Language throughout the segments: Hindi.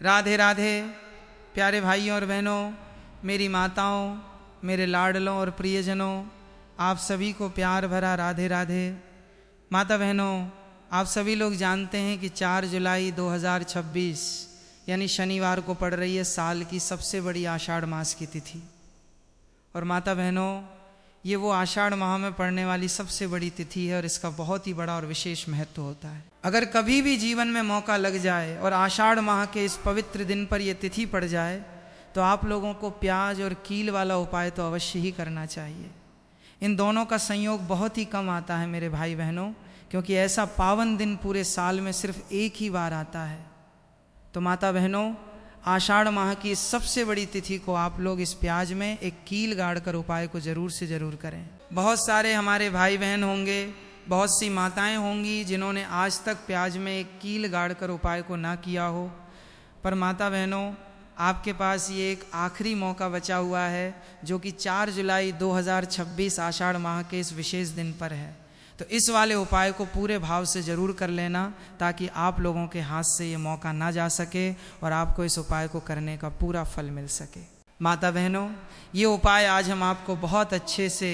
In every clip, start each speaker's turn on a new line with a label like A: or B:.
A: राधे राधे। प्यारे भाइयों और बहनों, मेरी माताओं, मेरे लाडलों और प्रियजनों, आप सभी को प्यार भरा राधे राधे। माता बहनों, आप सभी लोग जानते हैं कि 4 जुलाई 2026 यानी शनिवार को पड़ रही है साल की सबसे बड़ी आषाढ़ मास की तिथि। और माता बहनों, ये वो आषाढ़ माह में पड़ने वाली सबसे बड़ी तिथि है और इसका बहुत ही बड़ा और विशेष महत्व होता है। अगर कभी भी जीवन में मौका लग जाए और आषाढ़ माह के इस पवित्र दिन पर यह तिथि पड़ जाए तो आप लोगों को प्याज और कील वाला उपाय तो अवश्य ही करना चाहिए। इन दोनों का संयोग बहुत ही कम आता है मेरे भाई बहनों, क्योंकि ऐसा पावन दिन पूरे साल में सिर्फ एक ही बार आता है। तो माता बहनों, आषाढ़ माह की इस सबसे बड़ी तिथि को आप लोग इस प्याज में एक कील गाड़ कर उपाय को जरूर से जरूर करें। बहुत सारे हमारे भाई बहन होंगे, बहुत सी माताएं होंगी जिन्होंने आज तक प्याज में एक कील गाड़ कर उपाय को ना किया हो। पर माता बहनों, आपके पास ये एक आखिरी मौका बचा हुआ है जो कि 4 जुलाई 2026 आषाढ़ माह के इस विशेष दिन पर है। तो इस वाले उपाय को पूरे भाव से ज़रूर कर लेना ताकि आप लोगों के हाथ से ये मौका ना जा सके और आपको इस उपाय को करने का पूरा फल मिल सके। माता बहनों, ये उपाय आज हम आपको बहुत अच्छे से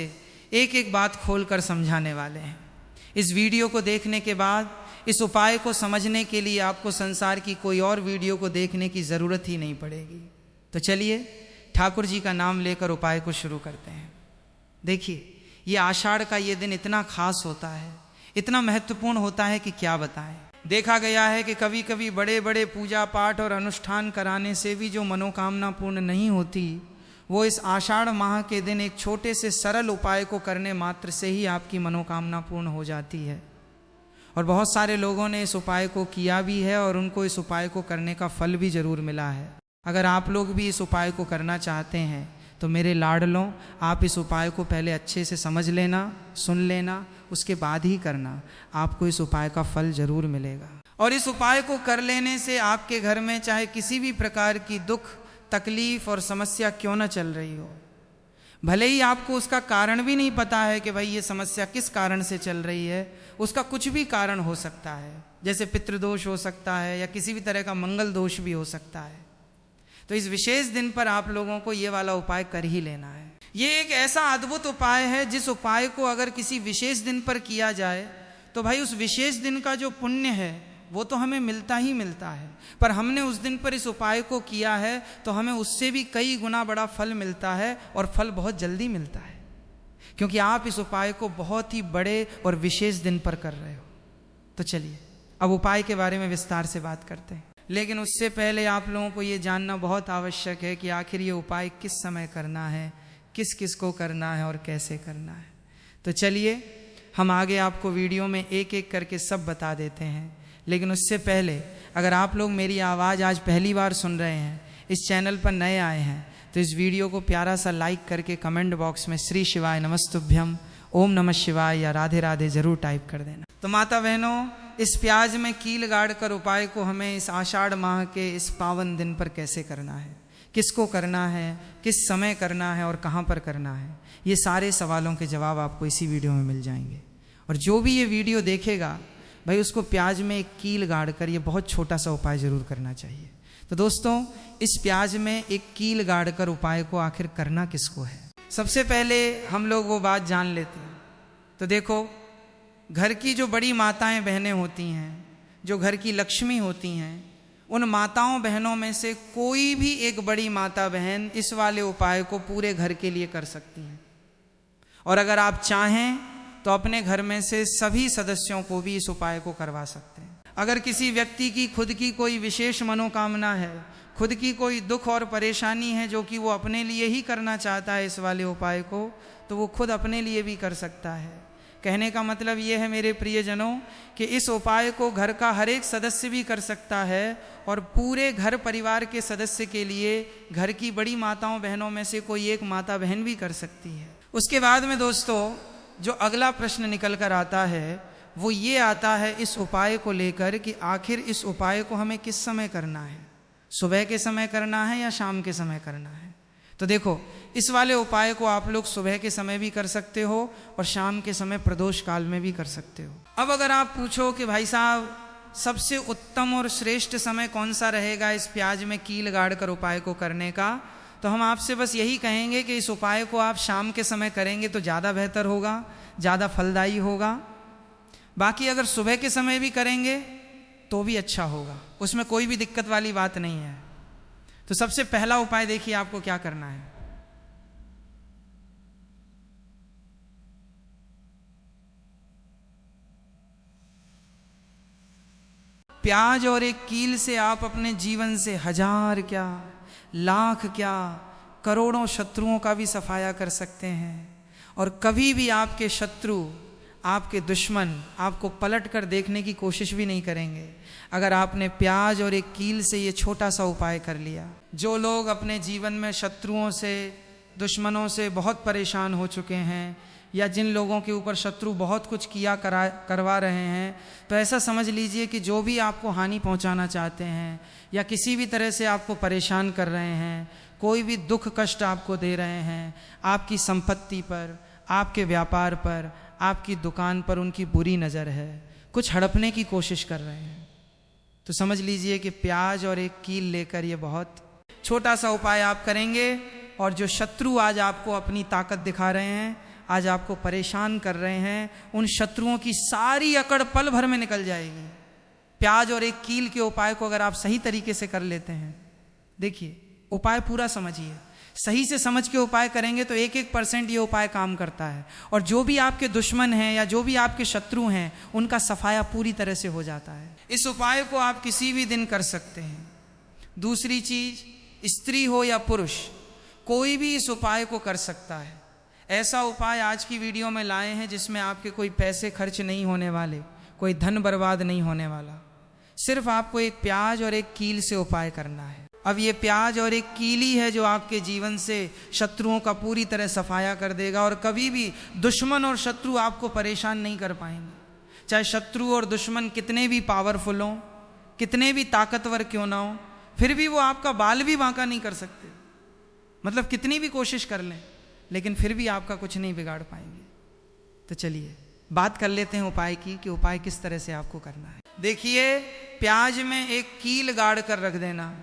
A: एक एक बात खोल कर समझाने वाले हैं। इस वीडियो को देखने के बाद इस उपाय को समझने के लिए आपको संसार की कोई और वीडियो को देखने की ज़रूरत ही नहीं पड़ेगी। तो चलिए ठाकुर जी का नाम लेकर उपाय को शुरू करते हैं। देखिए, ये आषाढ़ का ये दिन इतना खास होता है, इतना महत्वपूर्ण होता है कि क्या बताएं। देखा गया है कि कभी कभी बड़े बड़े पूजा पाठ और अनुष्ठान कराने से भी जो मनोकामना पूर्ण नहीं होती, वो इस आषाढ़ माह के दिन एक छोटे से सरल उपाय को करने मात्र से ही आपकी मनोकामना पूर्ण हो जाती है। और बहुत सारे लोगों ने इस उपाय को किया भी है और उनको इस उपाय को करने का फल भी जरूर मिला है। अगर आप लोग भी इस उपाय को करना चाहते हैं तो मेरे लाडलों, आप इस उपाय को पहले अच्छे से समझ लेना, सुन लेना, उसके बाद ही करना। आपको इस उपाय का फल जरूर मिलेगा। और इस उपाय को कर लेने से आपके घर में चाहे किसी भी प्रकार की दुख, तकलीफ और समस्या क्यों न चल रही हो, भले ही आपको उसका कारण भी नहीं पता है कि भाई ये समस्या किस कारण से चल रही है, उसका कुछ भी कारण हो सकता है। जैसे पितृदोष हो सकता है या किसी भी तरह का मंगल दोष भी हो सकता है। तो इस विशेष दिन पर आप लोगों को ये वाला उपाय कर ही लेना है। ये एक ऐसा अद्भुत उपाय है जिस उपाय को अगर किसी विशेष दिन पर किया जाए तो भाई उस विशेष दिन का जो पुण्य है वो तो हमें मिलता ही मिलता है। पर हमने उस दिन पर इस उपाय को किया है तो हमें उससे भी कई गुना बड़ा फल मिलता है और फल बहुत जल्दी मिलता है, क्योंकि आप इस उपाय को बहुत ही बड़े और विशेष दिन पर कर रहे हो। तो चलिए अब उपाय के बारे में विस्तार से बात करते हैं। लेकिन उससे पहले आप लोगों को ये जानना बहुत आवश्यक है कि आखिर ये उपाय किस समय करना है, किस किस को करना है और कैसे करना है। तो चलिए हम आगे आपको वीडियो में एक एक करके सब बता देते हैं। लेकिन उससे पहले अगर आप लोग मेरी आवाज़ आज पहली बार सुन रहे हैं, इस चैनल पर नए आए हैं, तो इस वीडियो को प्यारा सा लाइक करके कमेंट बॉक्स में श्री शिवाय नमस्तुभ्यम, ओम नमः शिवाय या राधे राधे ज़रूर टाइप कर देना। तो माता बहनों, इस प्याज में कील गाड़ कर उपाय को हमें इस आषाढ़ माह के इस पावन दिन पर कैसे करना है, किसको करना है, किस समय करना है और कहाँ पर करना है, ये सारे सवालों के जवाब आपको इसी वीडियो में मिल जाएंगे। और जो भी ये वीडियो देखेगा भाई उसको प्याज में एक कील गाड़ कर ये बहुत छोटा सा उपाय ज़रूर करना चाहिए। तो दोस्तों, इस प्याज में एक कील गाड़ कर उपाय को आखिर करना किसको है, सबसे पहले हम लोग वो बात जान लेते हैं। तो देखो, घर की जो बड़ी माताएं बहनें होती हैं, जो घर की लक्ष्मी होती हैं, उन माताओं बहनों में से कोई भी एक बड़ी माता बहन इस वाले उपाय को पूरे घर के लिए कर सकती हैं। और अगर आप चाहें तो अपने घर में से सभी सदस्यों को भी इस उपाय को करवा सकते हैं। अगर किसी व्यक्ति की खुद की कोई विशेष मनोकामना है, खुद की कोई दुख और परेशानी है जो कि वो अपने लिए ही करना चाहता है इस वाले उपाय को, तो वो खुद अपने लिए भी कर सकता है। कहने का मतलब ये है मेरे प्रियजनों कि इस उपाय को घर का हर एक सदस्य भी कर सकता है और पूरे घर परिवार के सदस्य के लिए घर की बड़ी माताओं बहनों में से कोई एक माता बहन भी कर सकती है। उसके बाद में दोस्तों जो अगला प्रश्न निकल कर आता है वो ये आता है इस उपाय को लेकर कि आखिर इस उपाय को हमें किस समय करना है, सुबह के समय करना है या शाम के समय करना है। तो देखो, इस वाले उपाय को आप लोग सुबह के समय भी कर सकते हो और शाम के समय प्रदोष काल में भी कर सकते हो। अब अगर आप पूछो कि भाई साहब सबसे उत्तम और श्रेष्ठ समय कौन सा रहेगा इस प्याज में कील गाड़ कर उपाय को करने का, तो हम आपसे बस यही कहेंगे कि इस उपाय को आप शाम के समय करेंगे तो ज़्यादा बेहतर होगा, ज़्यादा फलदायी होगा। बाकी अगर सुबह के समय भी करेंगे तो भी अच्छा होगा, उसमें कोई भी दिक्कत वाली बात नहीं है। तो सबसे पहला उपाय देखिए आपको क्या करना है। प्याज और एक कील से आप अपने जीवन से हजार क्या, लाख क्या, करोड़ों शत्रुओं का भी सफाया कर सकते हैं। और कभी भी आपके शत्रु, आपके दुश्मन आपको पलट कर देखने की कोशिश भी नहीं करेंगे अगर आपने प्याज और एक कील से ये छोटा सा उपाय कर लिया। जो लोग अपने जीवन में शत्रुओं से, दुश्मनों से बहुत परेशान हो चुके हैं, या जिन लोगों के ऊपर शत्रु बहुत कुछ करवा रहे हैं, तो ऐसा समझ लीजिए कि जो भी आपको हानि पहुंचाना चाहते हैं या किसी भी तरह से आपको परेशान कर रहे हैं, कोई भी दुख कष्ट आपको दे रहे हैं, आपकी संपत्ति पर, आपके व्यापार पर, आपकी दुकान पर उनकी बुरी नज़र है, कुछ हड़पने की कोशिश कर रहे हैं, तो समझ लीजिए कि प्याज और एक कील लेकर ये बहुत छोटा सा उपाय आप करेंगे। और जो शत्रु आज आपको अपनी ताकत दिखा रहे हैं, आज आपको परेशान कर रहे हैं, उन शत्रुओं की सारी अकड़ पल भर में निकल जाएगी। प्याज और एक कील के उपाय को अगर आप सही तरीके से कर लेते हैं, देखिए उपाय पूरा समझिए, सही से समझ के उपाय करेंगे तो 1% ये उपाय काम करता है। और जो भी आपके दुश्मन हैं या जो भी आपके शत्रु हैं, उनका सफाया पूरी तरह से हो जाता है। इस उपाय को आप किसी भी दिन कर सकते हैं। दूसरी चीज, स्त्री हो या पुरुष, कोई भी इस उपाय को कर सकता है। ऐसा उपाय आज की वीडियो में लाए हैं जिसमें आपके कोई पैसे खर्च नहीं होने वाले, कोई धन बर्बाद नहीं होने वाला। सिर्फ आपको एक प्याज और एक कील से उपाय करना है। अब ये प्याज और एक कील ही है जो आपके जीवन से शत्रुओं का पूरी तरह सफाया कर देगा, और कभी भी दुश्मन और शत्रु आपको परेशान नहीं कर पाएंगे। चाहे शत्रु और दुश्मन कितने भी पावरफुल हों, कितने भी ताकतवर क्यों ना हो, फिर भी वो आपका बाल भी बांका नहीं कर सकते। मतलब कितनी भी कोशिश कर लें, लेकिन फिर भी आपका कुछ नहीं बिगाड़ पाएंगे। तो चलिए बात कर लेते हैं उपाय की, कि उपाय किस तरह से आपको करना है। देखिए, प्याज में एक कील गाड़ कर रख देना,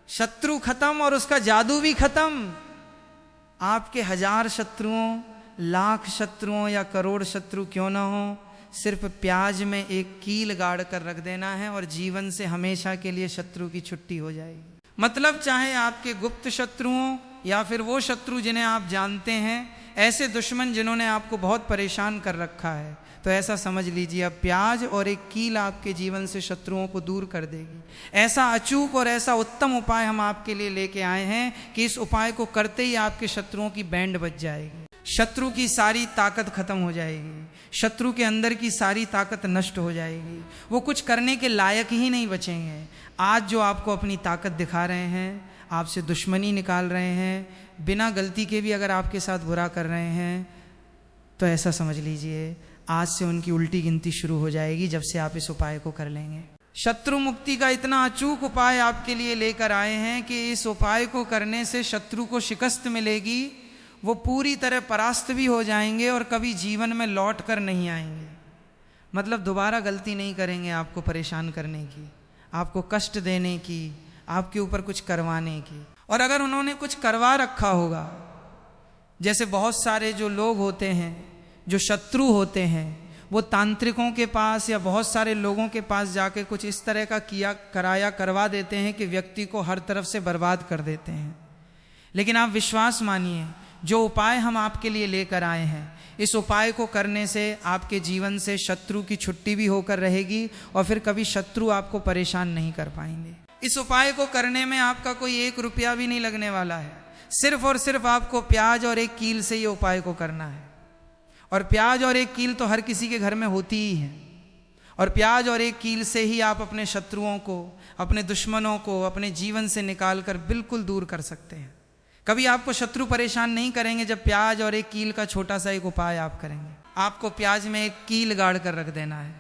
A: शत्रु खत्म और उसका जादू भी खत्म। आपके 1000 शत्रुओं, लाख शत्रुओं या करोड़ शत्रु क्यों ना हो, सिर्फ प्याज में एक कील गाड़ कर रख देना है और जीवन से हमेशा के लिए शत्रु की छुट्टी हो जाएगी। मतलब चाहे आपके गुप्त शत्रुओं या फिर वो शत्रु जिन्हें आप जानते हैं, ऐसे दुश्मन जिन्होंने आपको बहुत परेशान कर रखा है, तो ऐसा समझ लीजिए अब प्याज और एक कील आपके जीवन से शत्रुओं को दूर कर देगी। ऐसा अचूक और ऐसा उत्तम उपाय हम आपके लिए लेके आए हैं कि इस उपाय को करते ही आपके शत्रुओं की बैंड बज जाएगी, शत्रु की सारी ताकत खत्म हो जाएगी, शत्रु के अंदर की सारी ताकत नष्ट हो जाएगी, वो कुछ करने के लायक ही नहीं बचेंगे। आज जो आपको अपनी ताकत दिखा रहे हैं, आपसे दुश्मनी निकाल रहे हैं, बिना गलती के भी अगर आपके साथ बुरा कर रहे हैं, तो ऐसा समझ लीजिए आज से उनकी उल्टी गिनती शुरू हो जाएगी जब से आप इस उपाय को कर लेंगे। शत्रु मुक्ति का इतना अचूक उपाय आपके लिए लेकर आए हैं कि इस उपाय को करने से शत्रु को शिकस्त मिलेगी, वो पूरी तरह परास्त भी हो जाएंगे और कभी जीवन में लौट कर नहीं आएंगे। मतलब दोबारा गलती नहीं करेंगे आपको परेशान करने की, आपको कष्ट देने की, आपके ऊपर कुछ करवाने की। और अगर उन्होंने कुछ करवा रखा होगा, जैसे बहुत सारे जो लोग होते हैं, जो शत्रु होते हैं, वो तांत्रिकों के पास या बहुत सारे लोगों के पास जाके कुछ इस तरह का करवा देते हैं कि व्यक्ति को हर तरफ से बर्बाद कर देते हैं। लेकिन आप विश्वास मानिए, जो उपाय हम आपके लिए लेकर आए हैं, इस उपाय को करने से आपके जीवन से शत्रु की छुट्टी भी होकर रहेगी और फिर कभी शत्रु आपको परेशान नहीं कर पाएंगे। इस उपाय को करने में आपका कोई 1 रुपया भी नहीं लगने वाला है। सिर्फ और सिर्फ आपको प्याज और एक कील से ये उपाय को करना है। और प्याज और एक कील तो हर किसी के घर में होती ही है, और प्याज और एक कील से ही आप अपने शत्रुओं को, अपने दुश्मनों को अपने जीवन से निकाल कर बिल्कुल दूर कर सकते हैं। कभी आपको शत्रु परेशान नहीं करेंगे जब प्याज और एक कील का छोटा सा एक उपाय आप करेंगे। आपको प्याज में एक कील गाड़ कर रख देना है।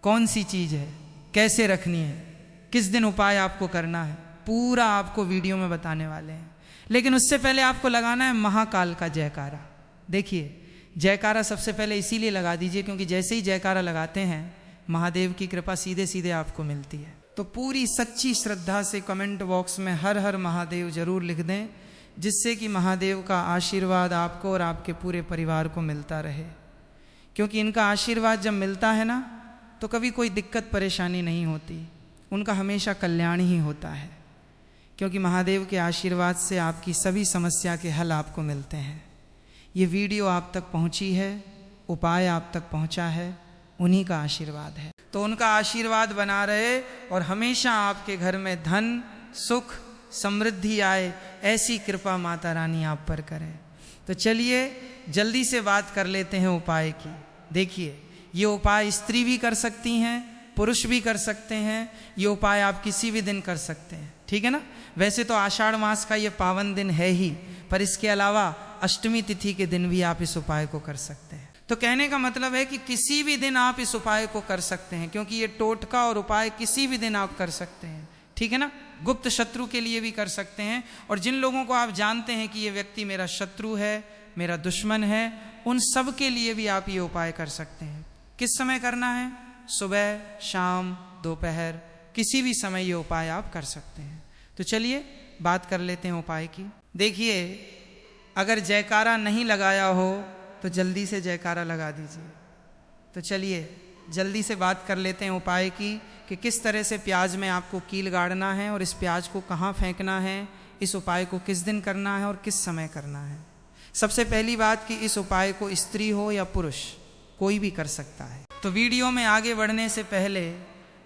A: कौन सी चीज़ है, कैसे रखनी है, किस दिन उपाय आपको करना है, पूरा आपको वीडियो में बताने वाले हैं। लेकिन उससे पहले आपको लगाना है महाकाल का जयकारा। देखिए, जयकारा सबसे पहले इसीलिए लगा दीजिए क्योंकि जैसे ही जयकारा लगाते हैं, महादेव की कृपा सीधे सीधे आपको मिलती है। तो पूरी सच्ची श्रद्धा से कमेंट बॉक्स में हर हर महादेव जरूर लिख दें, जिससे कि महादेव का आशीर्वाद आपको और आपके पूरे परिवार को मिलता रहे। क्योंकि इनका आशीर्वाद जब मिलता है ना, तो कभी कोई दिक्कत परेशानी नहीं होती, उनका हमेशा कल्याण ही होता है। क्योंकि महादेव के आशीर्वाद से आपकी सभी समस्या के हल आपको मिलते हैं। ये वीडियो आप तक पहुंची है, उपाय आप तक पहुंचा है, उन्हीं का आशीर्वाद है। तो उनका आशीर्वाद बना रहे और हमेशा आपके घर में धन, सुख, समृद्धि आए, ऐसी कृपा माता रानी आप पर करे। तो चलिए जल्दी से बात कर लेते हैं उपाय की। देखिए, ये उपाय स्त्री भी कर सकती हैं, पुरुष भी कर सकते हैं। ये उपाय आप किसी भी दिन कर सकते हैं, ठीक है ना। वैसे तो आषाढ़ मास का ये पावन दिन है ही, पर इसके अलावा अष्टमी तिथि के दिन भी आप इस उपाय को कर सकते हैं। तो कहने का मतलब है कि किसी भी दिन आप इस उपाय को कर सकते हैं, क्योंकि ये टोटका और उपाय किसी भी दिन आप कर सकते हैं, ठीक है ना। गुप्त शत्रु के लिए भी कर सकते हैं, और जिन लोगों को आप जानते हैं कि ये व्यक्ति मेरा शत्रु है, मेरा दुश्मन है, उन सब के लिए भी आप ये उपाय कर सकते हैं। किस समय करना है? सुबह, शाम, दोपहर, किसी भी समय ये उपाय आप कर सकते हैं। तो चलिए बात कर लेते हैं उपाय की। देखिए, अगर जयकारा नहीं लगाया हो तो जल्दी से जयकारा लगा दीजिए। तो चलिए जल्दी से बात कर लेते हैं उपाय की कि किस तरह से प्याज में आपको कील गाड़ना है और इस प्याज को कहाँ फेंकना है, इस उपाय को किस दिन करना है और किस समय करना है। सबसे पहली बात कि इस उपाय को स्त्री हो या पुरुष, कोई भी कर सकता है। तो वीडियो में आगे बढ़ने से पहले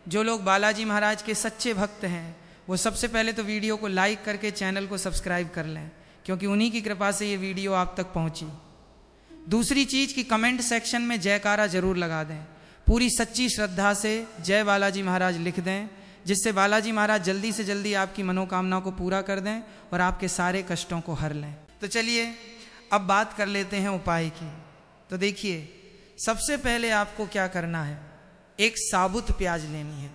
A: जो लोग बालाजी महाराज के सच्चे भक्त हैं, वो सबसे पहले तो वीडियो को लाइक करके चैनल को सब्सक्राइब कर लें, क्योंकि उन्हीं की कृपा से ये वीडियो आप तक पहुंची। दूसरी चीज़ कि कमेंट सेक्शन में जयकारा जरूर लगा दें, पूरी सच्ची श्रद्धा से जय बालाजी महाराज लिख दें, जिससे बालाजी महाराज जल्दी से जल्दी आपकी मनोकामना को पूरा कर दें और आपके सारे कष्टों को हर लें। तो चलिए अब बात कर लेते हैं उपाय की। तो देखिए, सबसे पहले आपको क्या करना है, एक साबुत प्याज लेनी है।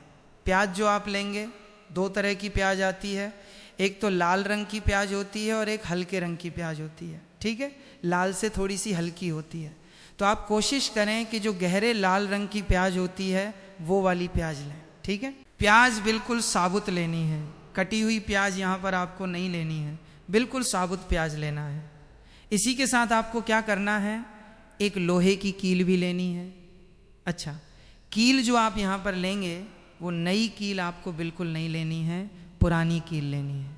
A: प्याज जो आप लेंगे, दो तरह की प्याज आती है, एक तो लाल रंग की प्याज होती है और एक हल्के रंग की प्याज होती है, ठीक है। लाल से थोड़ी सी हल्की होती है। तो आप कोशिश करें कि जो गहरे लाल रंग की प्याज होती है वो वाली प्याज लें, ठीक है। प्याज बिल्कुल साबुत लेनी है, कटी हुई प्याज यहाँ पर आपको नहीं लेनी है, बिल्कुल साबुत प्याज लेना है। इसी के साथ आपको क्या करना है, एक लोहे की कील भी लेनी है। अच्छा, कील जो आप यहाँ पर लेंगे वो नई कील आपको बिल्कुल नहीं लेनी है, पुरानी कील लेनी है।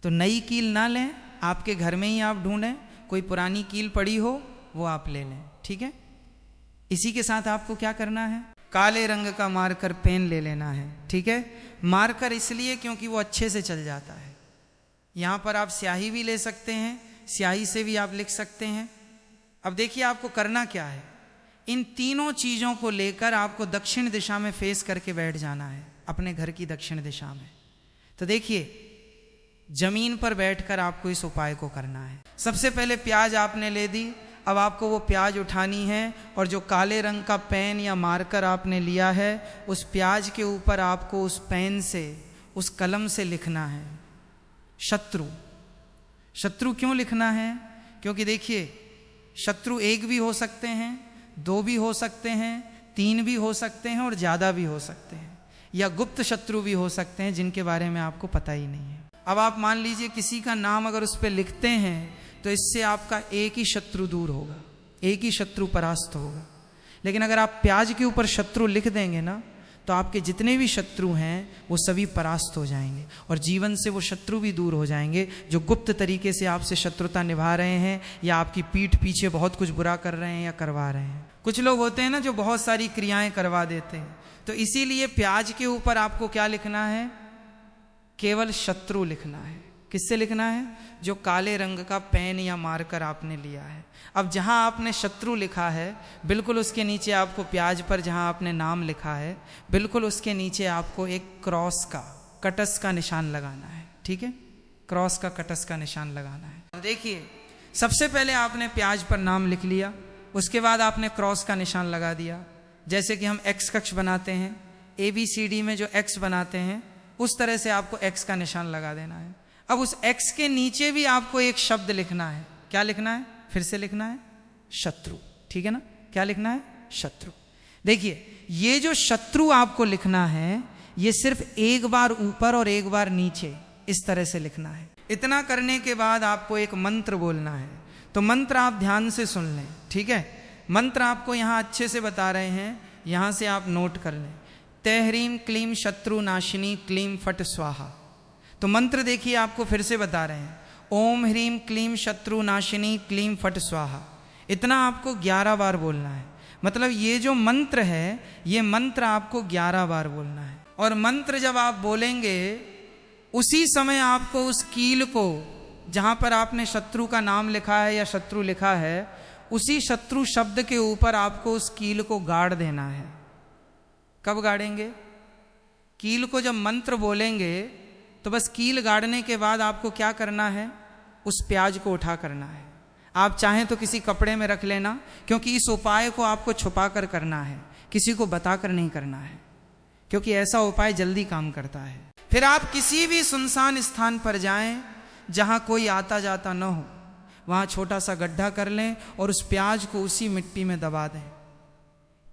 A: तो नई कील ना लें, आपके घर में ही आप ढूंढें, कोई पुरानी कील पड़ी हो वो आप ले लें, ठीक है। इसी के साथ आपको क्या करना है, काले रंग का मार्कर पेन ले लेना है, ठीक है। मार्कर इसलिए क्योंकि वो अच्छे से चल जाता है। यहाँ पर आप स्याही भी ले सकते हैं, स्याही से भी आप लिख सकते हैं। अब देखिए आपको करना क्या है, इन तीनों चीज़ों को लेकर आपको दक्षिण दिशा में फेस करके बैठ जाना है, अपने घर की दक्षिण दिशा में। तो देखिए, जमीन पर बैठकर आपको इस उपाय को करना है। सबसे पहले प्याज आपने ले दी, अब आपको वो प्याज उठानी है और जो काले रंग का पेन या मार्कर आपने लिया है, उस प्याज के ऊपर आपको उस पेन से, उस कलम से लिखना है शत्रु। शत्रु क्यों लिखना है, क्योंकि देखिए, शत्रु एक भी हो सकते हैं, दो भी हो सकते हैं, तीन भी हो सकते हैं और ज़्यादा भी हो सकते हैं, या गुप्त शत्रु भी हो सकते हैं जिनके बारे में आपको पता ही नहीं है। अब आप मान लीजिए किसी का नाम अगर उस पर लिखते हैं तो इससे आपका एक ही शत्रु दूर होगा, एक ही शत्रु परास्त होगा। लेकिन अगर आप प्याज के ऊपर शत्रु लिख देंगे ना, तो आपके जितने भी शत्रु हैं वो सभी परास्त हो जाएंगे और जीवन से वो शत्रु भी दूर हो जाएंगे जो गुप्त तरीके से आपसे शत्रुता निभा रहे हैं या आपकी पीठ पीछे बहुत कुछ बुरा कर रहे हैं या करवा रहे हैं। कुछ लोग होते हैं ना जो बहुत सारी क्रियाएं करवा देते हैं, तो इसीलिए प्याज के ऊपर आपको क्या लिखना है, केवल शत्रु लिखना है। किससे लिखना है, जो काले रंग का पेन या मार्कर आपने लिया है। अब जहां आपने शत्रु लिखा है, बिल्कुल उसके नीचे आपको प्याज पर जहां आपने नाम लिखा है, बिल्कुल उसके नीचे आपको एक क्रॉस का, कटस का निशान लगाना है, ठीक है। क्रॉस का, कटस का निशान लगाना है। देखिए, सबसे पहले आपने प्याज पर नाम लिख लिया, उसके बाद आपने क्रॉस का निशान लगा दिया। जैसे कि हम एक्स कक्ष बनाते हैं, ABCD में जो एक्स बनाते हैं, उस तरह से आपको एक्स का निशान लगा देना है। अब उस एक्स के नीचे भी आपको एक शब्द लिखना है। क्या लिखना है, फिर से लिखना है, शत्रु, ठीक है ना। क्या लिखना है, शत्रु। देखिए, ये जो शत्रु आपको लिखना है, ये सिर्फ एक बार ऊपर और एक बार नीचे इस तरह से लिखना है। इतना करने के बाद आपको एक मंत्र बोलना है। तो मंत्र आप ध्यान से सुन लें, ठीक है। मंत्र आपको यहाँ अच्छे से बता रहे हैं, यहाँ से आप नोट कर लें। तै ह्रीम क्लीम शत्रु नाशिनी क्लीम फट स्वाहा। तो मंत्र देखिए आपको फिर से बता रहे हैं, ओम ह्रीम क्लीम शत्रु नाशिनी क्लीम फट स्वाहा। इतना आपको 11 बार बोलना है। मतलब ये जो मंत्र है, ये मंत्र आपको 11 बार बोलना है। और मंत्र जब आप बोलेंगे, उसी समय आपको उस कील को, जहाँ पर आपने शत्रु का नाम लिखा है या शत्रु लिखा है, उसी शत्रु शब्द के ऊपर आपको उस कील को गाड़ देना है। कब गाड़ेंगे? कील को जब मंत्र बोलेंगे तो बस कील गाड़ने के बाद आपको क्या करना है? उस प्याज को उठा करना है। आप चाहें तो किसी कपड़े में रख लेना, क्योंकि इस उपाय को आपको छुपा कर करना है, किसी को बताकर नहीं करना है, क्योंकि ऐसा उपाय जल्दी काम करता है। फिर आप किसी भी सुनसान स्थान पर जाएं जहां कोई आता जाता न हो, वहां छोटा सा गड्ढा कर लें और उस प्याज को उसी मिट्टी में दबा दें,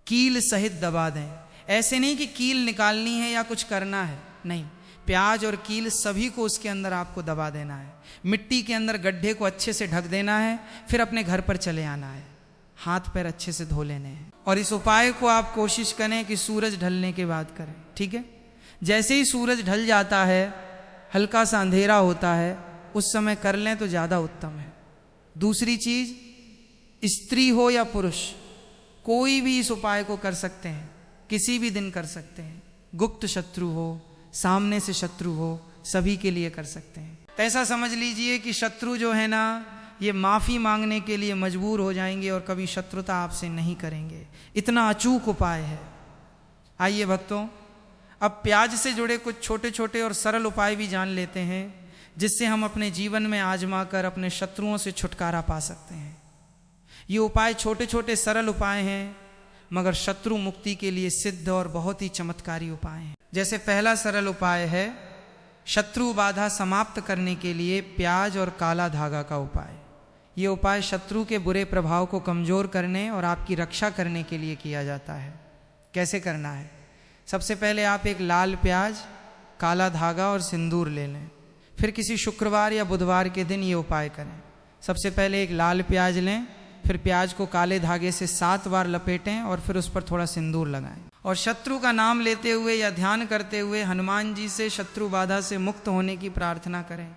A: कील सहित दबा दें। ऐसे नहीं कि कील निकालनी है या कुछ करना है, नहीं, प्याज और कील सभी को उसके अंदर आपको दबा देना है। मिट्टी के अंदर गड्ढे को अच्छे से ढक देना है। फिर अपने घर पर चले आना है, हाथ पैर अच्छे से धो लेने हैं। और इस उपाय को आप कोशिश करें कि सूरज ढलने के बाद करें, ठीक है। जैसे ही सूरज ढल जाता है, हल्का सा अंधेरा होता है, उस समय कर लें तो ज़्यादा उत्तम है। दूसरी चीज़, स्त्री हो या पुरुष, कोई भी इस उपाय को कर सकते हैं, किसी भी दिन कर सकते हैं। गुप्त शत्रु हो, सामने से शत्रु हो, सभी के लिए कर सकते हैं। तो ऐसा समझ लीजिए कि शत्रु जो है ना, ये माफ़ी मांगने के लिए मजबूर हो जाएंगे और कभी शत्रुता आपसे नहीं करेंगे। इतना अचूक उपाय है। आइए भक्तों, अब प्याज से जुड़े कुछ छोटे छोटे और सरल उपाय भी जान लेते हैं, जिससे हम अपने जीवन में आजमा कर अपने शत्रुओं से छुटकारा पा सकते हैं। ये उपाय छोटे छोटे सरल उपाय हैं, मगर शत्रु मुक्ति के लिए सिद्ध और बहुत ही चमत्कारी उपाय हैं। जैसे पहला सरल उपाय है शत्रु बाधा समाप्त करने के लिए प्याज और काला धागा का उपाय। ये उपाय शत्रु के बुरे प्रभाव को कमज़ोर करने और आपकी रक्षा करने के लिए किया जाता है। कैसे करना है? सबसे पहले आप एक लाल प्याज, काला धागा और सिंदूर ले लें। फिर किसी शुक्रवार या बुधवार के दिन ये उपाय करें। सबसे पहले एक लाल प्याज लें, फिर प्याज को काले धागे से 7 बार लपेटें और फिर उस पर थोड़ा सिंदूर लगाएं। और शत्रु का नाम लेते हुए या ध्यान करते हुए हनुमान जी से शत्रु बाधा से मुक्त होने की प्रार्थना करें।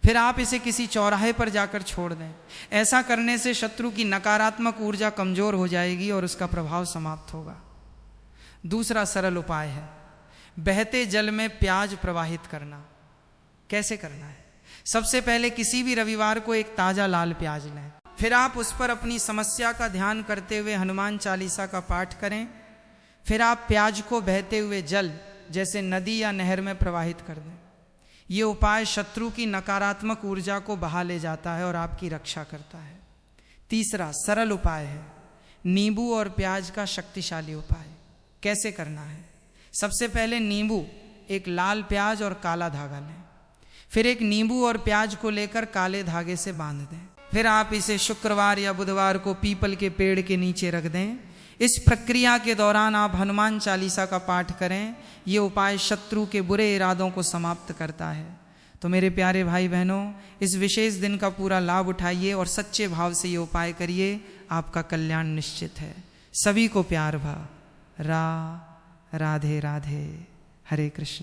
A: फिर आप इसे किसी चौराहे पर जाकर छोड़ दें। ऐसा करने से शत्रु की नकारात्मक ऊर्जा कमज़ोर हो जाएगी और उसका प्रभाव समाप्त होगा। दूसरा सरल उपाय है बहते जल में प्याज प्रवाहित करना। कैसे करना है? सबसे पहले किसी भी रविवार को एक ताज़ा लाल प्याज लें। फिर आप उस पर अपनी समस्या का ध्यान करते हुए हनुमान चालीसा का पाठ करें। फिर आप प्याज को बहते हुए जल, जैसे नदी या नहर में प्रवाहित कर दें। ये उपाय शत्रु की नकारात्मक ऊर्जा को बहा ले जाता है और आपकी रक्षा करता है। तीसरा सरल उपाय है नींबू और प्याज का शक्तिशाली उपाय। कैसे करना है? सबसे पहले नींबू, एक लाल प्याज और काला धागा लें। फिर एक नींबू और प्याज को लेकर काले धागे से बांध दें। फिर आप इसे शुक्रवार या बुधवार को पीपल के पेड़ के नीचे रख दें। इस प्रक्रिया के दौरान आप हनुमान चालीसा का पाठ करें। ये उपाय शत्रु के बुरे इरादों को समाप्त करता है। तो मेरे प्यारे भाई बहनों, इस विशेष दिन का पूरा लाभ उठाइए और सच्चे भाव से ये उपाय करिए, आपका कल्याण निश्चित है। सभी को प्यार भा। राधे राधे। हरे कृष्ण।